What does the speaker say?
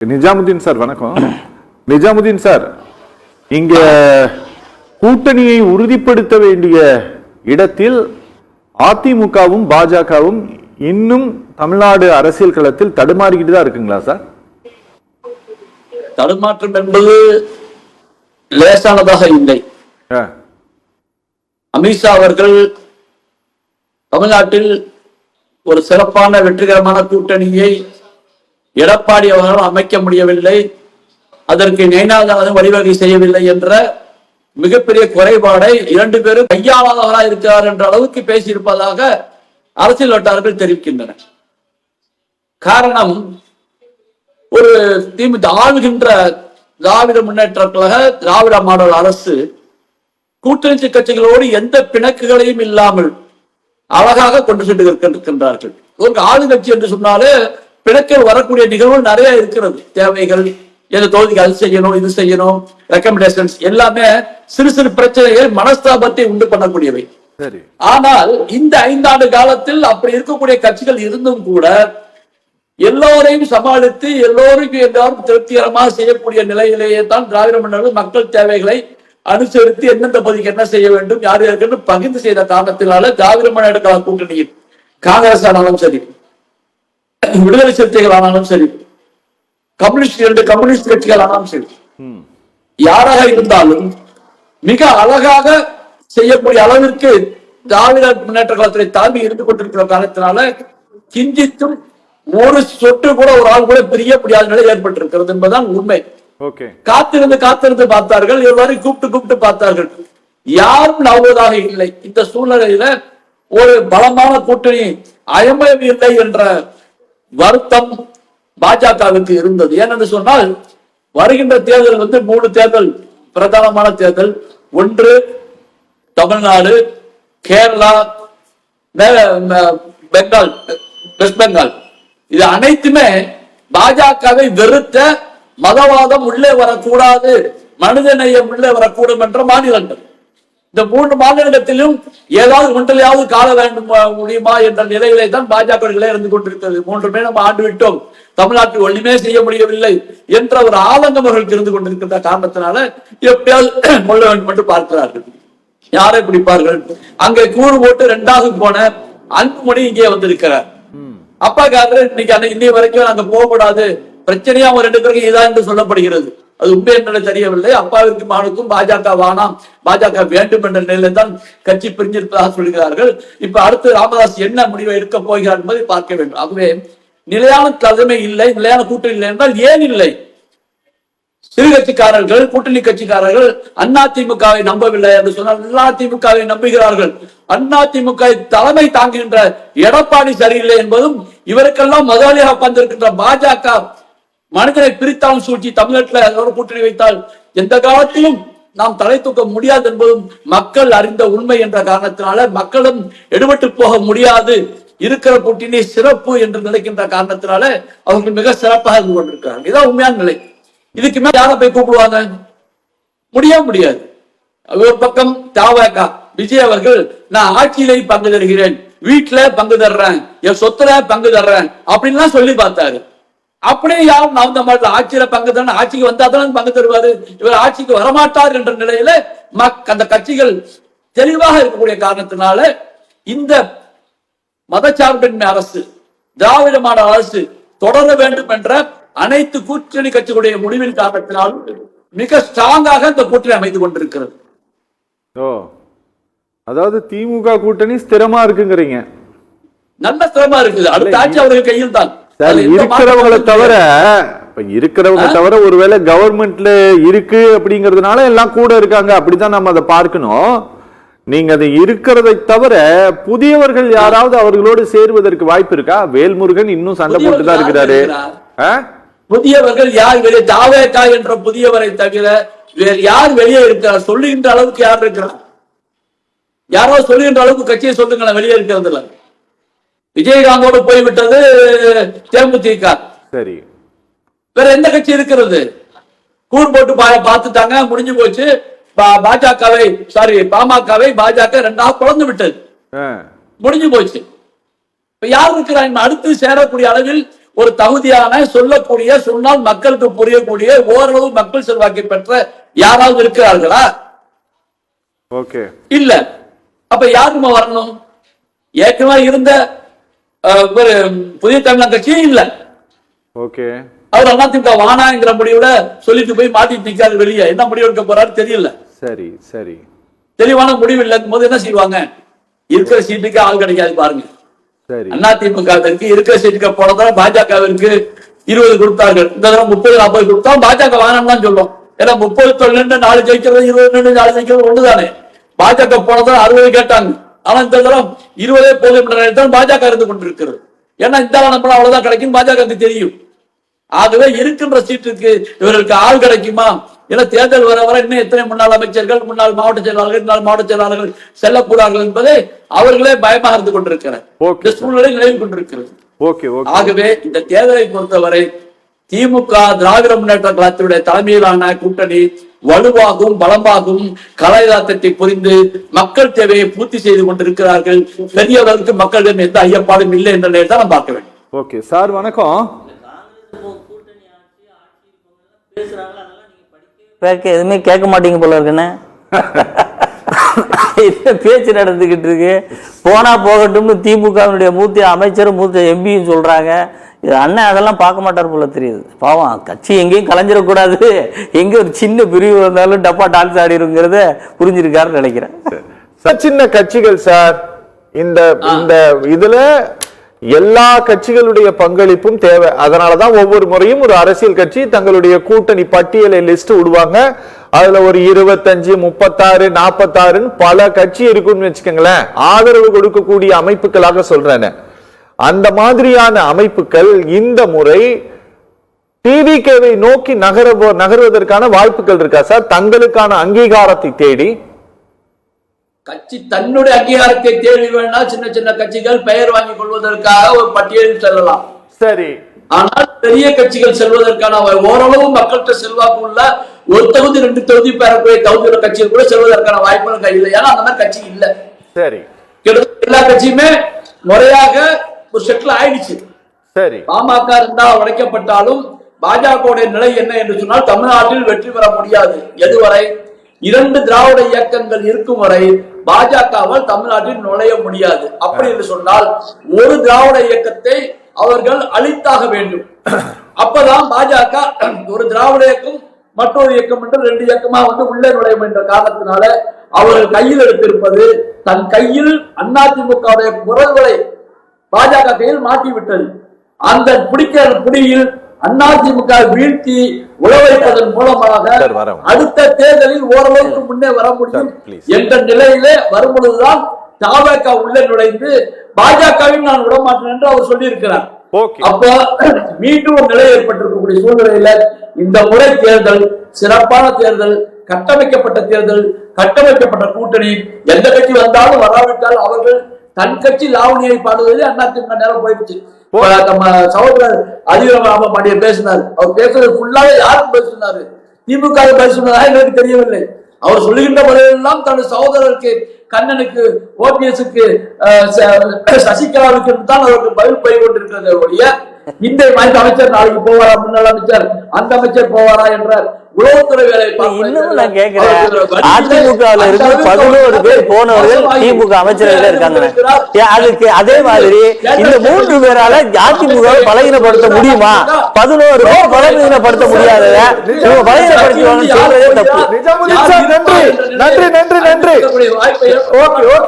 Nizamuddin sir வணக்கம். Nizamuddin sir, இங்க கூட்டணியை உறுதிப்படுத்த வேண்டிய இடத்தில் அதிமுகவும் பாஜகவும் இன்னும் தமிழ்நாடு அரசியல் களத்தில் தடுமாறிக்கிட்டு தான் இருக்குங்களா சார்? தடுமாற்றம் என்பது லேசானதாக இல்லை. அமித்ஷா அவர்கள் தமிழ்நாட்டில் ஒரு சிறப்பான வெற்றிகரமான கூட்டணியை எடப்பாடி அவர்கள் அமைக்க முடியவில்லை, அதற்கு நயனாதீன் வழிவகை செய்யவில்லை என்ற மிகப்பெரிய குறைபாடை இரண்டு பேரும் கையாளாதவராக இருக்கிறார் என்ற அளவுக்கு பேசியிருப்பதாக அரசியல் வட்டாரங்கள் தெரிவிக்கின்றன. காரணம், ஒரு திமுக ஆளுகின்ற திராவிட முன்னேற்ற கழக திராவிட மாடல் அரசு கூட்டணி கட்சிகளோடு எந்த பிணக்குகளையும் இல்லாமல் அழகாக கொண்டு சென்று இருக்கின்றார்கள். ஒரு ஆளுங்கட்சி என்று சொன்னாலே பிணக்கில் வரக்கூடிய நிகழ்வு நிறைய இருக்கிறது. தேவைகள், எந்த தொகுதிக்கு அது செய்யணும், இது செய்யணும், ரெக்கமெண்டேஷன்ஸ் எல்லாமே சிறு சிறு பிரச்சனைகள் மனஸ்தாபத்தை உண்டு பண்ணக்கூடியவை. ஆனால் இந்த 5 ஆண்டு காலத்தில் அப்படி இருக்கக்கூடிய கட்சிகள் இருந்தும் கூட எல்லோரையும் சமாளித்து எல்லோருக்கும் எல்லாரும் திருப்திகரமாக செய்யக்கூடிய நிலையிலேயே தான் திராவிட முன்னேற்ற மக்கள் தேவைகளை அனுசரித்து எந்தெந்த பகுதிக்கு என்ன செய்ய வேண்டும், யார் யாருக்கு பகிர்ந்து செய்த காரணத்தினால திராவிட முன்னேற்ற கழக கூட்டணியில் காங்கிரஸ் ஆனாலும் சரி, விடுதலை சிறுத்தைகள் ஆனாலும் சரி, கம்யூனிஸ்ட் கட்சிகள் ஆனாலும் சரி, யாராக இருந்தாலும் மிக அழகாக செய்யக்கூடிய அளவிற்கு திராவிட முன்னேற்ற கழகத்தை தாண்டி இருந்து கொண்டிருக்கிற காரணத்தினால கிஞ்சித்தும் ஒரு சொட்டு கூட ஒரு ஆள் கூட பிரிய முடியாத நிலை ஏற்பட்டிருக்கிறது என்பதுதான் உண்மை. காத்திருந்து பார்த்தார்கள், எல்லாரும் கூப்பிட்டு பார்த்தார்கள், யாரும் நம்புவதாக இல்லை. இந்த சூழ்நிலையில ஒரு பலமான கூட்டணி அயமயம் இல்லை என்ற வருத்தம் பாஜகவுக்கு இருந்தது. ஏனென்று சொன்னால் வருகின்ற தேர்தல் 3 தேர்தல் பிரதானமான தேர்தல். ஒன்று தமிழ்நாடு, கேரளா, பெங்கால், வெஸ்ட் பெங்கால். இது அனைத்துமே பாஜகவை வெறுத்த, மதவாதம் உள்ளே வரக்கூடாது, மனிதநேயம் உள்ளே வரக்கூடும் என்ற மாநிலங்கள். இந்த 3 மாநிலத்திலும் ஏதாவது ஒன்றிலையாவது காண வேண்டும் முடியுமா என்ற நிலையிலே தான் பாஜக இருந்து கொண்டிருக்கிறது. 3மே நம்ம ஆண்டு விட்டோம், தமிழ்நாட்டில் ஒன்றுமே செய்ய முடியவில்லை என்ற ஒரு ஆதங்கம் அவர்களுக்கு இருந்து கொண்டிருக்கின்ற காரணத்தினால எப்படியாவது கொள்ள வேண்டும் என்று பார்க்கிறார்கள். யாரை பிடிப்பார்கள்? அங்கே கூறு போட்டு 2வது போன அன்புமணி இங்கே வந்திருக்கிறார். அப்பா காரர் இன்னைக்கு வரைக்கும் நாங்க போகக்கூடாது, பிரச்சனையா அவங்க 2 பேருக்கு இதான் என்று சொல்லப்படுகிறது. அது உண்மை என்று தெரியவில்லை. அப்பாவிற்கு மகனுக்கும் பாஜக வேணாம், பாஜக வேண்டும் என்ற நிலையில தான் கட்சி பிரிஞ்சிருப்பதாக சொல்கிறார்கள். இப்ப அடுத்து ராமதாஸ் என்ன முடிவை எடுக்க போகிறார் என்பதை பார்க்க வேண்டும். ஆகவே நிலையான தலைமை இல்லை, நிலையான கூட்டணி இல்லை என்றால் ஏன் இல்லை? சிறு கட்சிக்காரர்கள், கூட்டணி கட்சிக்காரர்கள் அதிமுகவை நம்பவில்லை என்று சொன்னால் அதிமுகவை நம்புகிறார்கள். அதிமுக தலைமை தாங்குகின்ற எடப்பாடி சரியில்லை என்பதும், இவருக்கெல்லாம் முதலாளியாக உட்கார்ந்திருக்கின்ற பாஜக மனிதனை பிரித்தாலும் சூழ்ச்சி தமிழ்நாட்டில் கூட்டணி வைத்தால் எந்த காலத்திலும் நாம் தலை தூக்க முடியாது என்பதும் மக்கள் அறிந்த உண்மை என்ற காரணத்தினால மக்களும் எடுபட்டு போக முடியாது, இருக்கிற கூட்டணி சிறப்பு என்று நினைக்கின்ற காரணத்தினால அவர்கள் மிக சிறப்பாக இருந்து கொண்டிருக்கிறார்கள். இதான் உண்மையான நிலை. இதுக்கு மேல யாரை போய் கூப்பிடுவாங்க? முடியாது. ஒரு பக்கம் தவக விஜய் அவர்கள், நான் ஆட்சியிலையும் பங்கு தருகிறேன், வீட்டுல பங்கு தர்றேன், என் சொத்துல பங்கு தர்றேன் அப்படின்லாம் சொல்லி பார்த்தாரு. அப்படியே யாரும் அந்த மாதிரி ஆட்சியில பங்கு தரணும், ஆட்சிக்கு வந்தாதான் பங்கு தருவாரு, இவர் ஆட்சிக்கு வரமாட்டார் என்ற நிலையில அந்த கட்சிகள் தெளிவாக இருக்கக்கூடிய காரணத்தினால இந்த மதச்சார்பின்மை அரசு, திராவிட மாடல் அரசு தொடர வேண்டும் என்ற அனைத்து கூட்டணி கட்சிகளுடைய முடிவின் காரணத்தினாலும் மிக ஸ்ட்ராங்காக இந்த கூட்டணி அமைத்துக் கொண்டிருக்கிறது. அதாவது திமுக கூட்டணி ஸ்திரமா இருக்குங்கிறீங்க? நல்ல ஸ்திரமா இருக்குது. அடுத்த ஆட்சி அவர்கள் கையில் தான். இருக்கிறவங்க தவிர ஒருவேளை கவர்மெண்ட்ல இருக்கு அப்படிங்கறதுனால எல்லாம் கூட இருக்காங்க, அப்படிதான் நம்ம அதை பார்க்கணும். நீங்க அதை இருக்கிறதை தவிர புதியவர்கள் யாராவது அவர்களோடு சேருவதற்கு வாய்ப்பு இருக்கா? வேல்முருகன் இன்னும் சண்டை போட்டுதான் இருக்கிறாரு. புதியவர்கள் யார் வெளியே? தாவேகா என்ற புதியவரை தவிர வேறு யார் வெளியே இருக்கிறார்? சொல்லுகின்ற அளவுக்கு யார் இருக்கிறார்? யாரோ சொல்லுகின்ற அளவுக்கு கட்சியை சொல்லுங்களேன். வெளியே இருக்கிறது இல்ல. விஜயகாந்தோடு போய்விட்டது தேமுதிக. சரி, வேற எந்த கட்சி இருக்கிறது? கூர் போட்டு பார்த்துட்டாங்க, முடிஞ்சு போச்சு. பாஜகவை பாமகவை பாஜக 2ஆக குழந்து விட்டது, முடிஞ்சு போச்சு. யார் இருக்கிறார்? அடுத்து சேரக்கூடிய அளவில் ஒரு தகுதியான சொல்லக்கூடிய, சொன்னால் மக்களுக்கு புரியக்கூடிய, ஓரளவு மக்கள் செல்வாக்கை பெற்ற யாராவது இருக்கிறார்களா? ஓகே, இல்ல. அப்ப யாருமா வரணும்? ஏற்கனவே இருந்த ஒரு புதிய தமிழக கட்சியும் இல்ல. ஓகே, அவர் அதிமுக வானாங்கிற முடிவுல சொல்லிட்டு போய் மாட்டிட்டு நிக்காது வெளியே. என்ன முடிவு எடுக்க போறாரு தெரியல. சரி சரி, தெளிவான முடிவு இல்லைங்கும் போது என்ன செய்வாங்க? இருக்கிற சீட்டுக்கு ஆள் கிடைக்காது பாருங்க. சரி, அதிமுகவிற்கு இருக்கிற சீட்டுக்கு போனதால பாஜகவிற்கு 20 கொடுத்தார்கள். இந்த தடவை 30-40 கொடுத்தா பாஜக வாங்கன்னு தான் சொல்லும். ஏன்னா 30 4 ஜெயிக்கிறது, 20 4 ஜெயிக்கிறது ஒண்ணுதானே. பாஜக போனதால 60 கேட்டாங்க. ஆனா இந்த தடவை 20 போதும் பாஜக இருந்து கொண்டிருக்கிறது. ஏன்னா இந்த நம்மள அவ்வளவுதான் கிடைக்கும் பாஜக தெரியும். ஆகவே இருக்கின்ற சீட்டுக்கு இவர்களுக்கு ஆள் கிடைக்குமா? ஏன்னா தேர்தல் வர வர இன்னும் எத்தனை முன்னாள் அமைச்சர்கள், முன்னாள் மாவட்ட செயலாளர்கள், முன்னாள் மாவட்ட செயலாளர்கள் செல்லக்கூடார்கள் என்பதை அவர்களே பயமாக இருந்து கொண்டிருக்கிறார். இந்த சூழ்நிலை நிலவி கொண்டிருக்கிறது. ஆகவே இந்த தேர்தலை பொறுத்தவரை திமுக திராவிட முன்னேற்ற கழகத்தினுடைய தலைமையிலான கூட்டணி வலுவாகவும் பலமாகவும் கலையாத்தத்தை புரிந்து மக்கள் தேவையை பூர்த்தி செய்து கொண்டிருக்கிறார்கள். பெரிய அளவுக்கு மக்களிடம் எந்த ஐயப்பாடும் இல்லை என்ற நிலையை தான் நம்ம பார்க்க வேண்டும். ஓகே சார், வணக்கம். எதுவுமே கேட்க மாட்டீங்க போல இருக்குன்னு பேச்சு நடந்துகிட்டு இருக்கு. போனா போகட்டும்னு திமுகவினுடைய மூத்த அமைச்சரும் மூத்த எம்பியும் சொல்றாங்க. இது அண்ணன் அதெல்லாம் பார்க்க மாட்டார் போல தெரியுது. பாவம், கட்சி எங்கேயும் கலைஞ்சிடக்கூடாது, எங்க ஒரு சின்ன பிரிவு வந்தாலும் டப்பா டான்ஸ் ஆடிருங்கிறத புரிஞ்சிருக்காருன்னு நினைக்கிறேன். சின்ன கட்சிகள் சார், இந்த இதுல எல்லா கட்சிகளுடைய பங்களிப்பும் தேவை. அதனாலதான் ஒவ்வொரு முறையும் ஒரு அரசியல் கட்சி தங்களுடைய கூட்டணி பட்டியலை லிஸ்ட் விடுவாங்க. அதுல ஒரு 25, 36, 46 பல கட்சி இருக்குன்னு வச்சுக்கோங்களேன். ஆதரவு கொடுக்கக்கூடிய அமைப்புகளாக சொல்றேன். அந்த மாதிரியான அமைப்புகள் இந்த முறை டிவிகேவை நோக்கி நகர்வதற்கான வாய்ப்புகள் இருக்கா சார்? தங்களுக்கான அங்கீகாரத்தை தேடி கட்சி தன்னுடைய அங்கீகாரத்தை தேடி வேண்டாம். சின்ன சின்ன கட்சிகள் பெயர் வாங்கிக் கொள்வதற்காக ஒரு பட்டியலில் செல்லலாம். சரி, ஆனால் பெரிய கட்சிகள் செல்வதற்கான ஓரளவு மக்கள்கிட்ட செல்வாக்கு உள்ள ஒரு தொகுதி 2 தொகுதி பெறக்கூடிய தகுதியுள்ள கட்சிகள் கூட செல்வதற்கான வாய்ப்புகள் கையில் இல்லை. ஏன்னா அந்த மாதிரி கட்சி இல்ல. சரி, எல்லா கட்சியுமே முறையாக ஒரு செட்டில் ஆயிடுச்சு. சரி, பாமக இருந்தால் உடைக்கப்பட்டாலும் பாஜகவுடைய நிலை என்ன என்று சொன்னால் தமிழ்நாட்டில் வெற்றி பெற முடியாது. எதுவரை 2 திராவிட இயக்கங்கள் இருக்கும் வரை பாஜகவால் தமிழ்நாட்டில் நுழைய முடியாது. அப்படி என்று சொன்னால் ஒரு திராவிட இயக்கத்தை அவர்கள் அழித்தாக வேண்டும். அப்பதான் பாஜக ஒரு திராவிட இயக்கம் மற்றொரு இயக்கம் என்று 2 இயக்கமா உள்ளே நுழையும் என்ற காரணத்தினால அவர்கள் கையில் எடுத்திருப்பது தன் கையில் அதிமுகவுடைய குரல்களை பாஜக கையில் மாற்றிவிட்டது. அந்த பிடிக்கிற புடியில் அதிமுக வீழ்த்தி உழவைப்பதன் மூலமாக அடுத்த தேர்தலில் ஓரளவுக்கு முன்னே வர முடியும் என்ற நிலையிலே வரும் பொழுதுதான் தவேக உள்ளே நுழைந்து பாஜகவையும் நான் விடமாட்டேன் என்று அவர் சொல்லியிருக்கிறார். அப்ப மீண்டும் ஒரு நிலை ஏற்பட்டிருக்கக்கூடிய சூழ்நிலையில இந்த முறை தேர்தல் சிறப்பான தேர்தல், கட்டமைக்கப்பட்ட தேர்தல், கட்டமைக்கப்பட்ட கூட்டணி. எந்த கட்சி வந்தாலும் வராவிட்டால் அவர்கள் தன் கட்சி லாவணியை பாடுவதில் அதிமுக நேரம் போயிடுச்சு. நம்ம சகோதரர் அதிகமாக பாண்டிய பேசினார். அவர் பேசுறது ஃபுல்லாவே யாரும் பேசினாரு? திமுக பேசுனதா எனக்கு தெரியவில்லை. அவர் சொல்லுகின்ற முறையெல்லாம் தன்னுடைய சகோதரருக்கு கண்ணனுக்கு, ஓபிஎஸ்க்கு, சசிகலாவுக்கு தான் அவருக்கு பதில் போய் கொண்டிருக்கிறது ஒழிய இந்த அமைச்சர் நாளைக்கு போவாரா, முன்னாள் அமைச்சர் அந்த அமைச்சர் போவாரா என்ற உளவுத்துறை வேலை இன்னும் நான் கேட்கிறேன். அதிமுகவில் இருந்து 11 பேர் போனவர்கள் திமுக அமைச்சர்கள் இருக்காங்க. அதுக்கு அதே மாதிரி இந்த 3 பேரால அதிமுக பலகீனப்படுத்த முடியுமா? 11 பேர் பலகீனப்படுத்த முடியாத பலகீனப்படுத்தி சொல்றதே தப்பு. நன்றி நன்றி நன்றி நன்றி. Okay okay.